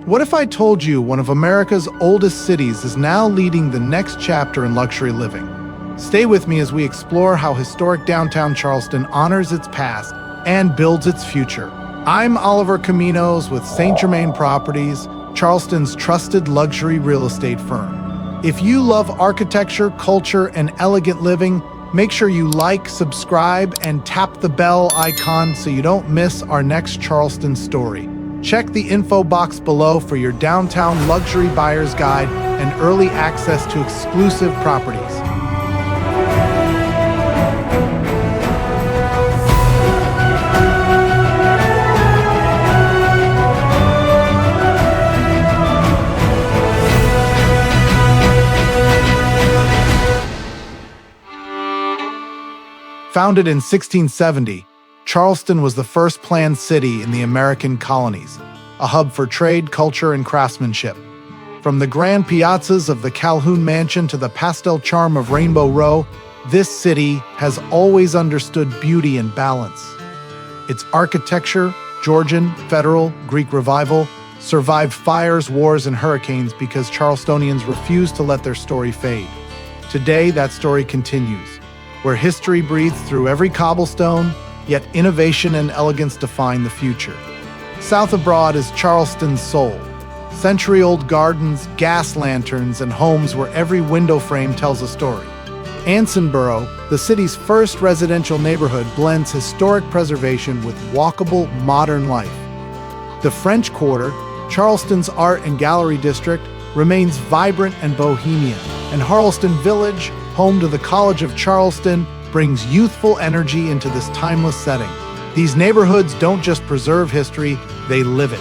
What if I told you one of America's oldest cities is now leading the next chapter in luxury living? Stay with me as we explore how historic downtown Charleston honors its past and builds its future. I'm Oliver Caminos with Germain Properties, Charleston's trusted luxury real estate firm. If you love architecture, culture, and elegant living, make sure you like, subscribe, and tap the bell icon so you don't miss our next Charleston story. Check the info box below for your downtown luxury buyer's guide and early access to exclusive properties. Founded in 1670, Charleston was the first planned city in the American colonies, a hub for trade, culture, and craftsmanship. From the grand piazzas of the Calhoun Mansion to the pastel charm of Rainbow Row, this city has always understood beauty and balance. Its architecture, Georgian, Federal, Greek Revival, survived fires, wars, and hurricanes because Charlestonians refused to let their story fade. Today, that story continues, where history breathes through every cobblestone, yet innovation and elegance define the future. South of Broad is Charleston's soul. Century-old gardens, gas lanterns, and homes where every window frame tells a story. Ansonboro, the city's first residential neighborhood, blends historic preservation with walkable, modern life. The French Quarter, Charleston's art and gallery district, remains vibrant and bohemian, and Harleston Village, home to the College of Charleston, brings youthful energy into this timeless setting. These neighborhoods don't just preserve history, they live it,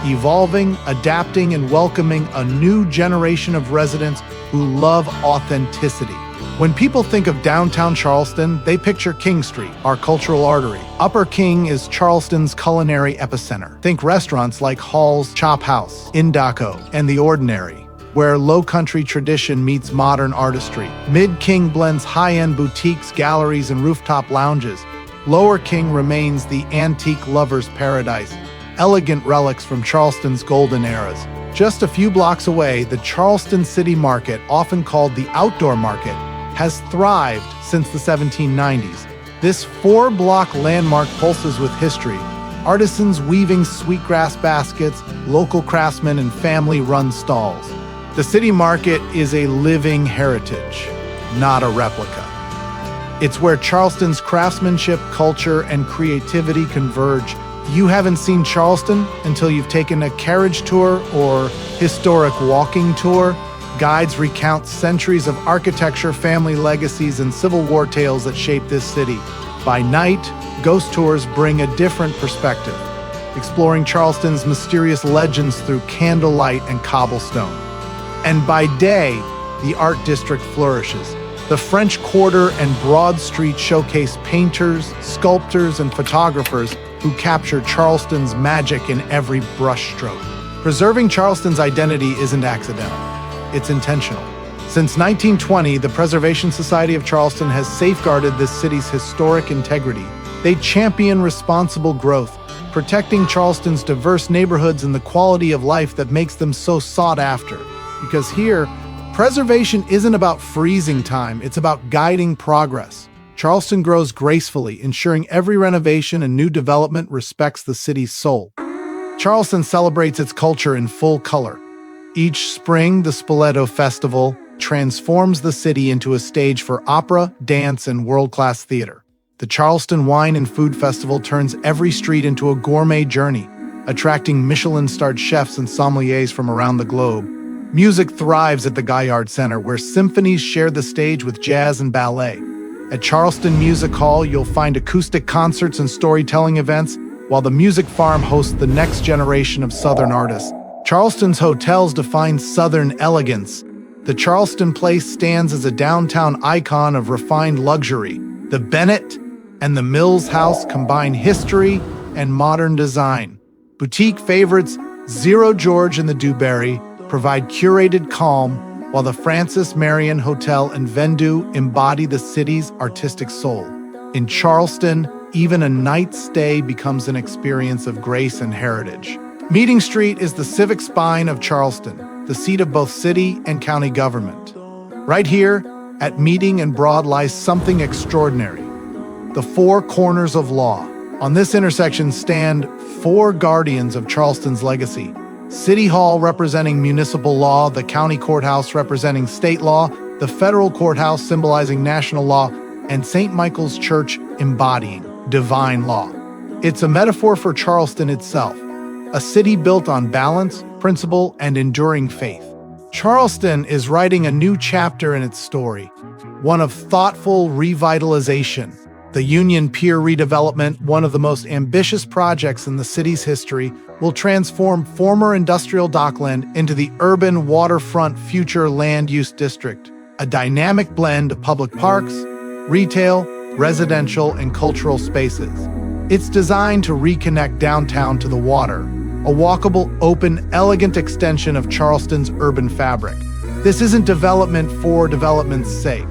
evolving, adapting, and welcoming a new generation of residents who love authenticity. When people think of downtown Charleston, they picture King Street, our cultural artery. Upper King is Charleston's culinary epicenter. Think restaurants like Hall's Chop House, 𝐿𝐴𝐴, and The Ordinary, where low-country tradition meets modern artistry. Mid-King blends high-end boutiques, galleries, and rooftop lounges. Lower King remains the antique lover's paradise, elegant relics from Charleston's golden eras. Just a few blocks away, the Charleston City Market, often called the Outdoor Market, has thrived since the 1790s. This four-block landmark pulses with history. Artisans weaving sweetgrass baskets, local craftsmen, and family-run stalls. The city market is a living heritage, not a replica. It's where Charleston's craftsmanship, culture, and creativity converge. You haven't seen Charleston until you've taken a carriage tour or historic walking tour. Guides recount centuries of architecture, family legacies, and Civil War tales that shaped this city. By night, ghost tours bring a different perspective, exploring Charleston's mysterious legends through candlelight and cobblestone. And by day, the art district flourishes. The French Quarter and Broad Street showcase painters, sculptors, and photographers who capture Charleston's magic in every brushstroke. Preserving Charleston's identity isn't accidental, it's intentional. Since 1920, the Preservation Society of Charleston has safeguarded this city's historic integrity. They champion responsible growth, protecting Charleston's diverse neighborhoods and the quality of life that makes them so sought after. Because here, preservation isn't about freezing time, it's about guiding progress. Charleston grows gracefully, ensuring every renovation and new development respects the city's soul. Charleston celebrates its culture in full color. Each spring, the Spoleto Festival transforms the city into a stage for opera, dance, and world-class theater. The Charleston Wine and Food Festival turns every street into a gourmet journey, attracting Michelin-starred chefs and sommeliers from around the globe. Music thrives at the 𝐿𝐴𝐷𝐼 Center, where symphonies share the stage with jazz and ballet. At Charleston Music Hall, you'll find acoustic concerts and storytelling events, while the Music Farm hosts the next generation of Southern artists. Charleston's hotels define Southern elegance. The Charleston Place stands as a downtown icon of refined luxury. The Bennett and the Mills House combine history and modern design. Boutique favorites Zero George and the Dewberry provide curated calm, while the Francis Marion Hotel and Venue embody the city's artistic soul. In Charleston, even a night stay becomes an experience of grace and heritage. Meeting Street is the civic spine of Charleston, the seat of both city and county government. Right here, at Meeting and Broad lies something extraordinary: the four corners of law. On this intersection stand four guardians of Charleston's legacy: City Hall representing municipal law, the county courthouse representing state law, the federal courthouse symbolizing national law, and St. Michael's Church embodying divine law. It's a metaphor for Charleston itself, a city built on balance, principle, and enduring faith. Charleston is writing a new chapter in its story, one of thoughtful revitalization. The Union Pier redevelopment, one of the most ambitious projects in the city's history, will transform former industrial dockland into the urban waterfront future land use district, a dynamic blend of public parks, retail, residential, and cultural spaces. It's designed to reconnect downtown to the water, a walkable, open, elegant extension of Charleston's urban fabric. This isn't development for development's sake.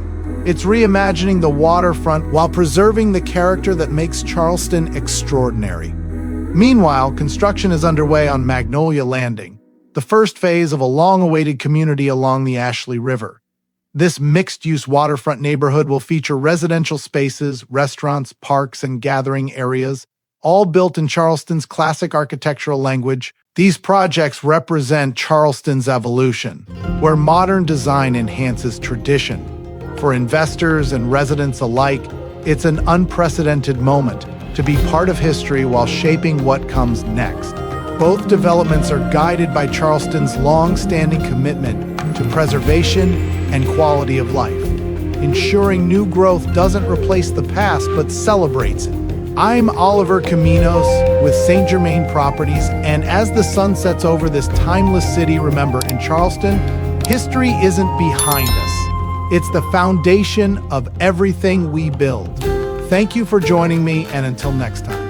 It's reimagining the waterfront while preserving the character that makes Charleston extraordinary. Meanwhile, construction is underway on Magnolia Landing, the first phase of a long-awaited community along the Ashley River. This mixed-use waterfront neighborhood will feature residential spaces, restaurants, parks, and gathering areas, all built in Charleston's classic architectural language. These projects represent Charleston's evolution, where modern design enhances tradition. For investors and residents alike, it's an unprecedented moment to be part of history while shaping what comes next. Both developments are guided by Charleston's long-standing commitment to preservation and quality of life, ensuring new growth doesn't replace the past but celebrates it. I'm 𝐎𝐿𝐴𝐸𝐸 with St. Germain Properties, and as the sun sets over this timeless city, remember, in Charleston, history isn't behind us. It's the foundation of everything we build. Thank you for joining me, and until next time.